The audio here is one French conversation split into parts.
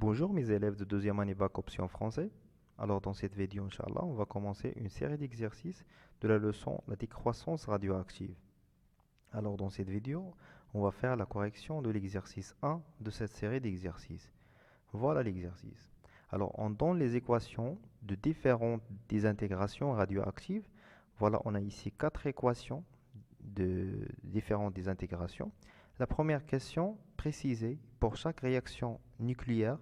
Bonjour mes élèves de deuxième année bac option français. Alors dans cette vidéo, Inch'Allah, on va commencer une série d'exercices de la leçon la décroissance radioactive. Alors dans cette vidéo, on va faire la correction de l'exercice 1 de cette série d'exercices. Voilà l'exercice. Alors on donne les équations de différentes désintégrations radioactives. Voilà, on a ici 4 équations de différentes désintégrations. La première question, préciser pour chaque réaction nucléaire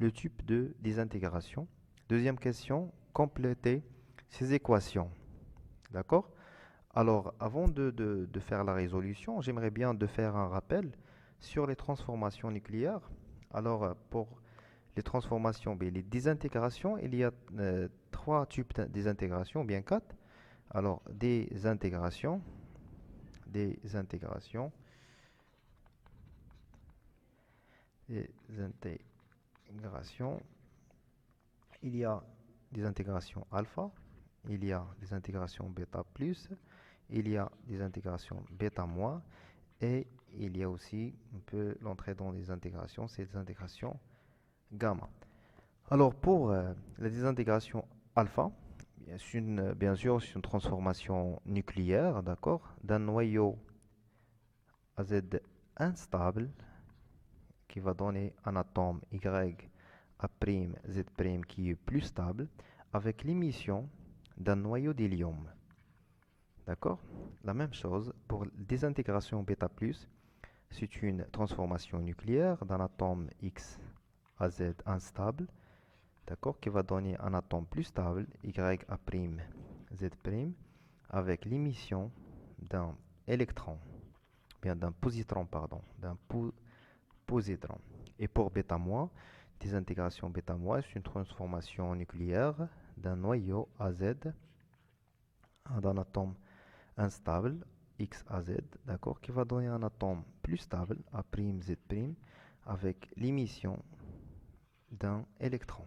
le type de désintégration. Deuxième question, compléter ces équations. D'accord? Alors, avant de faire la résolution, j'aimerais bien de faire un rappel sur les transformations nucléaires. Alors, pour les transformations, les désintégrations, il y a trois types de désintégration, bien quatre. Alors, des intégrations, des intégrations, des intégrations. Il y a des intégrations alpha, il y a des intégrations bêta plus, il y a des intégrations bêta moins, et il y a aussi, on peut l'entrer dans les intégrations, c'est des intégrations gamma. Alors pour la désintégration alpha, bien sûr, c'est une transformation nucléaire, d'accord, d'un noyau AZ instable qui va donner un atome Y A'Z' qui est plus stable avec l'émission d'un noyau d'hélium. D'accord? La même chose pour désintégration bêta+, c'est une transformation nucléaire d'un atome X à Z instable, d'accord, qui va donner un atome plus stable, Y'A'Z', avec l'émission d'un électron, bien d'un positron, pardon, d'un positron. Et pour bêta-, désintégration bêta-, c'est une transformation nucléaire d'un noyau AZ, d'un atome instable, XAZ, d'accord, qui va donner un atome plus stable, A'Z', avec l'émission d'un électron.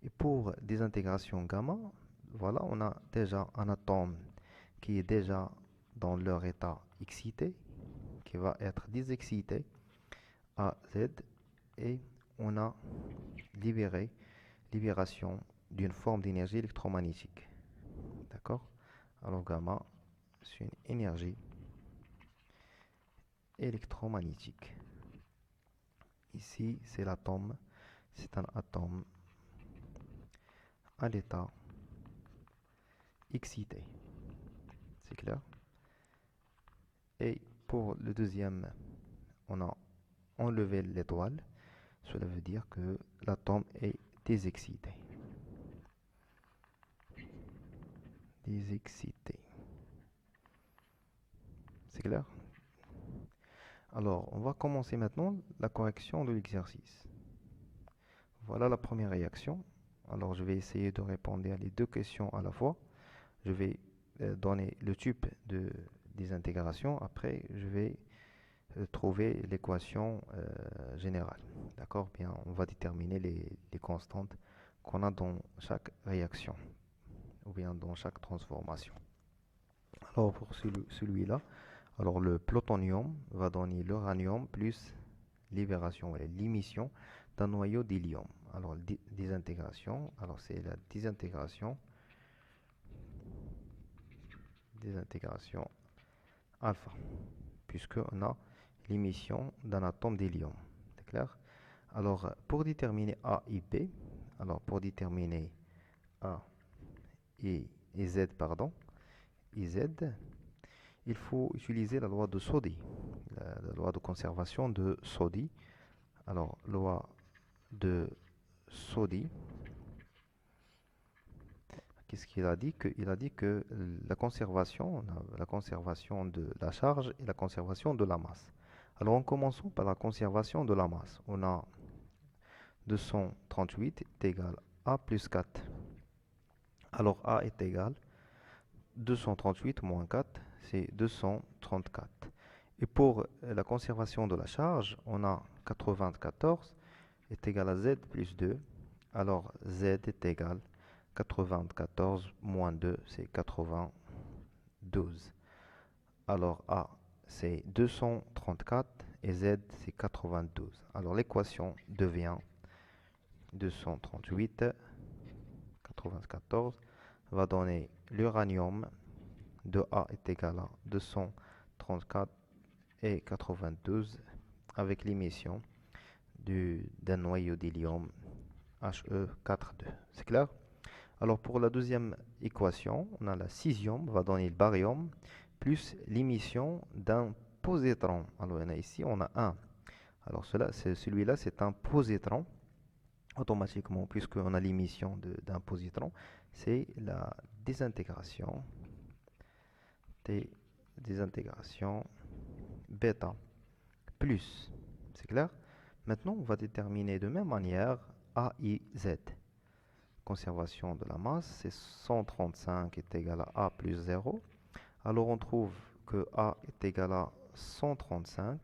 Et pour désintégration gamma, voilà, on a déjà un atome qui est déjà dans leur état excité, qui va être désexcité à Z, et on a libération d'une forme d'énergie électromagnétique. D'accord? Alors gamma, c'est une énergie électromagnétique. Ici, c'est l'atome, c'est un atome à l'état excité. C'est clair? Et pour le deuxième, on a enlevé l'étoile. Cela veut dire que l'atome est désexcité. Désexcité. C'est clair? Alors, on va commencer maintenant la correction de l'exercice. Voilà la première réaction. Alors, je vais essayer de répondre à les deux questions à la fois. Je vais donner le type de désintégration. Après, je vais trouver l'équation générale. D'accord? Bien, on va déterminer les constantes qu'on a dans chaque réaction ou bien dans chaque transformation. Alors, pour celui-là, alors le plutonium va donner l'uranium plus libération, l'émission d'un noyau d'hélium. Alors, désintégration, alors c'est la désintégration alpha, puisqu'on a l'émission d'un atome d'hélium. C'est clair? Alors, pour déterminer A et B, alors pour déterminer A et Z, pardon, et Z, il faut utiliser la loi de Soddy, la loi de conservation de Soddy. Alors, loi de Soddy, qu'est-ce qu'il a dit? Il a dit que la conservation de la charge et la conservation de la masse. Alors, en commençant par la conservation de la masse, on a 238 est égal à plus 4. Alors, A est égal 238 moins 4, c'est 234. Et pour la conservation de la charge, on a 94 est égal à Z plus 2. Alors Z est égal 94 moins 2, c'est 92. Alors A, c'est 234 et Z c'est 92. Alors l'équation devient 238, 94 va donner l'uranium de A est égal à 234 et 92 avec l'émission d'un noyau d'hélium He42. C'est clair? Alors pour la deuxième équation, on a la cesium va donner le barium plus l'émission d'un positron. Alors ici, on a 1. Alors celui-là, c'est un positron. Automatiquement, puisqu'on a l'émission d'un positron, c'est la désintégration, désintégration bêta plus. C'est clair? Maintenant, on va déterminer de même manière A, I, Z. Conservation de la masse, c'est 135 est égal à A plus 0. Alors on trouve que A est égal à 135.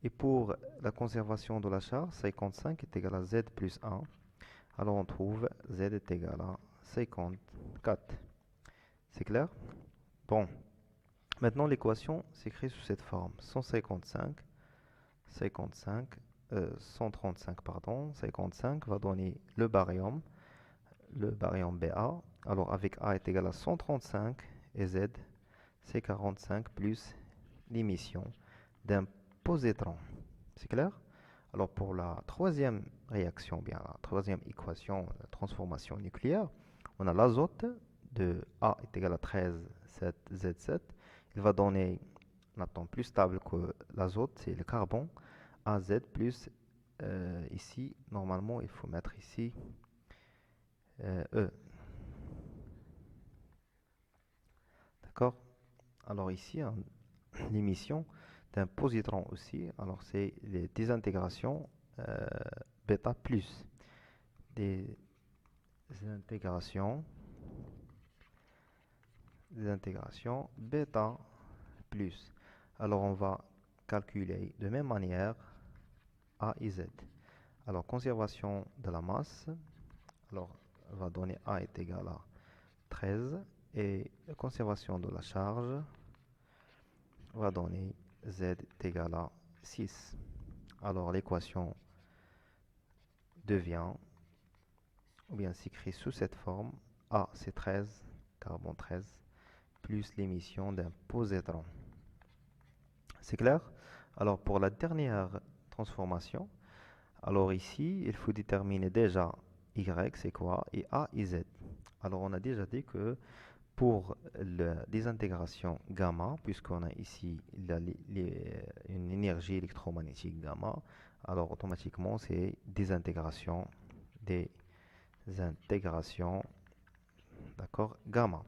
Et pour la conservation de la charge, 55 est égal à Z plus 1. Alors on trouve Z est égal à 54. C'est clair? Bon. Maintenant l'équation s'écrit sous cette forme. 135, 135 pardon, 55 va donner le barium Ba. Alors avec A est égal à 135 et Z c'est 45 plus l'émission d'un positron. C'est clair? Alors pour la troisième réaction, bien la troisième équation, la transformation nucléaire, on a l'azote de A est égal à 13, 7, Z7. Il va donner un atome plus stable que l'azote, c'est le carbone, AZ plus, ici, normalement, il faut mettre ici E. D'accord? Alors ici, l'émission d'un positron aussi. Alors c'est les désintégrations bêta plus. Désintégrations bêta plus. Alors on va calculer de même manière A et Z. Alors conservation de la masse. Alors on va donner A est égal à 13 et la conservation de la charge va donner Z est égal à 6. Alors l'équation devient, ou bien s'écrit sous cette forme, A c'est 13, carbone 13, plus l'émission d'un positron. C'est clair? Alors pour la dernière transformation, alors ici, il faut déterminer déjà Y c'est quoi et A et Z. Alors on a déjà dit que pour la désintégration gamma, puisqu'on a ici une énergie électromagnétique gamma, alors automatiquement c'est désintégration, d'accord, gamma.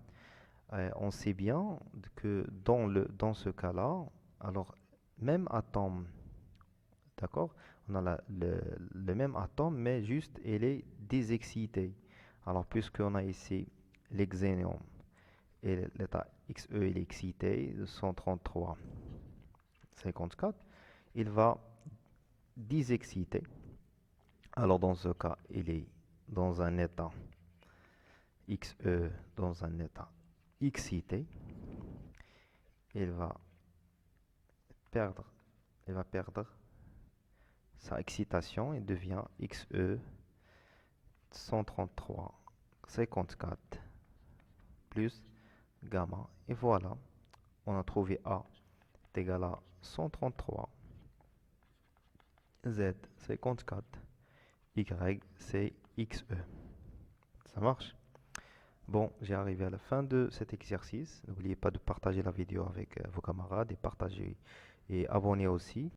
On sait bien que dans ce cas-là, alors même atome, d'accord, on a le même atome, mais juste il est désexcité. Alors puisqu'on a ici l'exénium et l'état XE il est excité de 133, 54, il va désexciter. Alors dans ce cas, il est dans un état XE, dans un état excité. Il va perdre sa excitation et devient XE 133, 54 plus gamma. Et voilà, on a trouvé A est égal à 133, Z 54, Y c'est XE. Ça marche? Bon, j'ai arrivé à la fin de cet exercice. N'oubliez pas de partager la vidéo avec vos camarades et partager et abonner aussi.